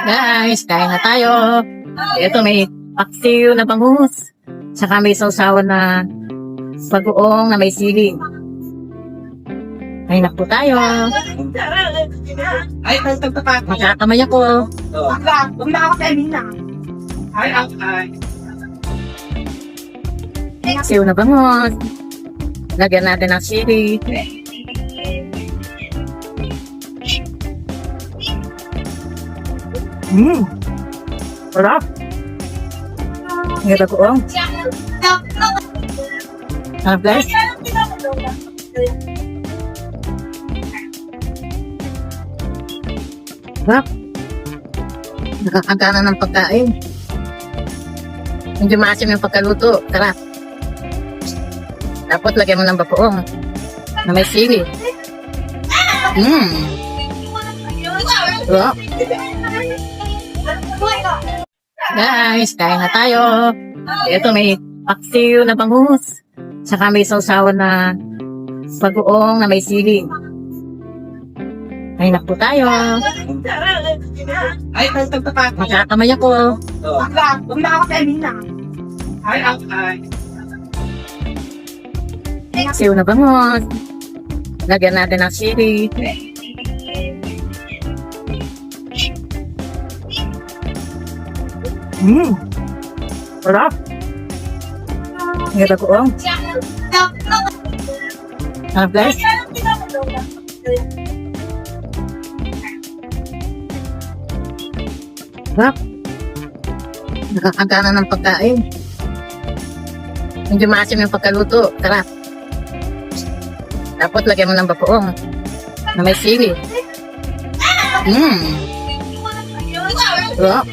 Guys, kain na tayo. Ito may paksiw na bangus. Saka may sausawan na bagoong na may sili. Kain na po tayo. Ay, tagtapat. Magkakamay ako. Huwag na ako kainin na. Ay. Paksiw na bangus. Lagyan natin ng sili. Sarap. May bagoong. Sarap guys. Sarap. Nakakagana ng pagkain. Hindi maasim yung pagkaluto. Sarap. Tapos lagyan mo ng bagoong na may sili. Sarap. Guys, kain na tayo. Ito may paksiw na bangus. Saka may sausawan na bagoong na may sili. Kain na po tayo. Ay, tagtapat. Magkakamay ako. Huwag na ako kainin na. Ay. Paksiw na bangus. Lagyan natin ng sili. Sarap. May bagoong. Sarap guys. Sarap. Nakakagana ng pagkain. Hindi maasim yung pagkaluto. Sarap. Tapos lagyan mo ng bagoong na may sili. Sarap.